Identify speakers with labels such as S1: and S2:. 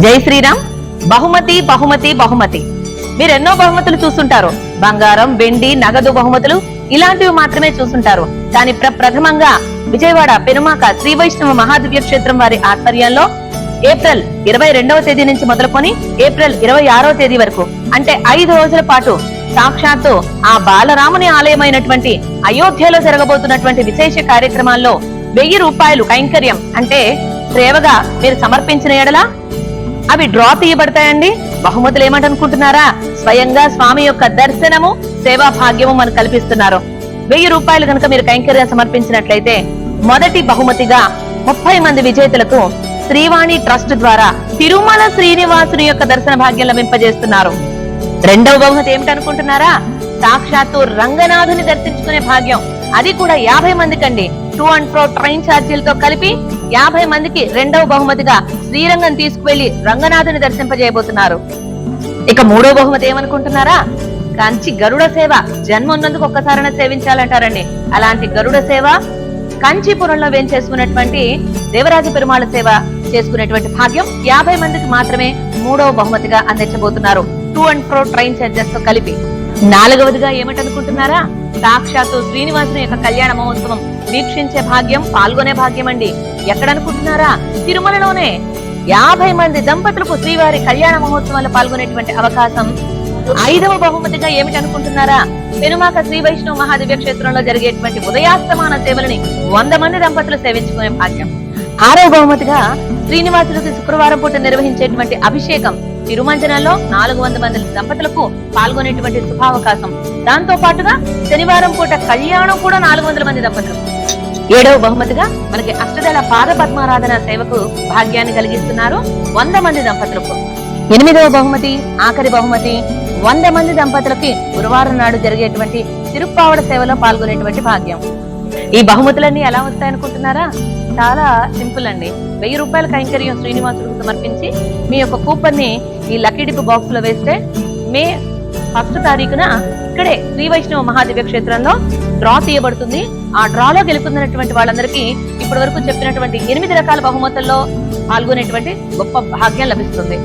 S1: జై శ్రీరామ్. బహుమతి బహుమతి బహుమతి. మీరు ఎన్నో బహుమతులు చూస్తుంటారు. బంగారం, వెండి, నగదు బహుమతులు ఇలాంటివి మాత్రమే చూస్తుంటారు. కానీ ప్రథమంగా విజయవాడ పెనుమాక శ్రీ వైష్ణవ మహాదివ్య క్షేత్రం వారి ఆధ్వర్యంలో ఏప్రిల్ 22వ తేదీ నుంచి మొదలుకొని ఏప్రిల్ 26వ తేదీ వరకు అంటే 5 రోజుల పాటు సాక్షాత్తు ఆ బాలరాముని ఆలయమైనటువంటి అయోధ్యలో జరగబోతున్నటువంటి విశేష కార్యక్రమాల్లో 1000 రూపాయలు కైంకర్యం అంటే సేవగా మీరు సమర్పించిన ఎడల అవి డ్రా తీయబడతాయండి. బహుమతులు ఏమంటనుకుంటున్నారా? స్వయంగా స్వామి యొక్క దర్శనము, సేవా భాగ్యము మనకు కల్పిస్తున్నారు. 1000 రూపాయలు కనుక మీరు కైంకర్యం సమర్పించినట్లయితే మొదటి బహుమతిగా 30 మంది విజేతలకు శ్రీవాణి ట్రస్ట్ ద్వారా తిరుమల శ్రీనివాసుని యొక్క దర్శన భాగ్యం లభింపజేస్తున్నారు. రెండవ బహుమతి ఏమిటనుకుంటున్నారా? సాక్షాత్తు రంగనాథుని దర్శించుకునే భాగ్యం. అది కూడా 50 మందికి అండి. 2 and 4 ట్రైన్ ఛార్జీలతో కలిపి 50 మందికి రెండవ బహుమతిగా శ్రీరంగం తీసుకువెళ్లి రంగనాథుని దర్శింపజేయబోతున్నారు. ఇక మూడో బహుమతి ఏమనుకుంటున్నారా? కంచి గరుడ సేవ. జన్మ ఉన్నందుకు ఒక్కసారైనా సేవించాలంటారండి. అలాంటి గరుడ సేవ కంచీపురంలో వేంచేసుకున్నటువంటి దేవరాజ పెరుమాళ సేవ చేసుకునేటువంటి భాగ్యం 50 మందికి మాత్రమే మూడవ బహుమతిగా అందించబోతున్నారు. 2 and 4 ట్రైన్ ఛార్జెస్ తో కలిపి. నాలుగవదిగా ఏమిటనుకుంటున్నారా? సాక్షాత్తు శ్రీనివాసుని యొక్క కళ్యాణ మహోత్సవం వీక్షించే భాగ్యం, పాల్గొనే భాగ్యం అండి. ఎక్కడనుకుంటున్నారా? తిరుమలలోనే 50 మంది దంపతులకు శ్రీవారి కళ్యాణ మహోత్సవాల్లో పాల్గొనేటువంటి అవకాశం. 5వ బహుమతిగా ఏమిటనుకుంటున్నారా? పెనుమాక శ్రీ వైష్ణవ మహాదివ్య క్షేత్రంలో జరిగేటువంటి ఉదయాస్తమాన సేవలని 100 మంది దంపతులు సేవించుకునే భాగ్యం. 6వ బహుమతిగా శ్రీనివాసులకు శుక్రవారం పూట నిర్వహించేటువంటి అభిషేకం తిరుమంజనంలో 400 మంది దంపతులకు పాల్గొనేటువంటి శుభావకాశం. దాంతో పాటుగా శనివారం పూట కళ్యాణం కూడా 400 మంది దంపతులు. 7వ బహుమతిగా మనకి అష్టదళ పాద పద్మారాధన సేవకు భాగ్యాన్ని కలిగిస్తున్నారు 100 మంది దంపతులకు. 8వ బహుమతి, ఆఖరి బహుమతి 100 మంది దంపతులకి గురువారం నాడు జరిగేటువంటి తిరుప్పావడ సేవలో పాల్గొనేటువంటి భాగ్యం. ఈ బహుమతులన్నీ ఎలా వస్తాయనుకుంటున్నారా? చాలా సింపుల్ అండి. 1000 రూపాయల కైంకర్యం శ్రీనివాసుడికి సమర్పించి మీ యొక్క కూపన్ ని ఈ లక్కీ డిప్ బాక్స్ లో వేస్తే మే 1వ తారీఖున ఇక్కడే శ్రీ వైష్ణవ మహాదివ్య క్షేత్రంలో డ్రా తీయబడుతుంది. ఆ డ్రాలో గెలుపొందినటువంటి వాళ్ళందరికీ ఇప్పటి వరకు చెప్పినటువంటి 8 రకాల బహుమతుల్లో పాల్గొనేటువంటి గొప్ప భాగ్యం లభిస్తుంది.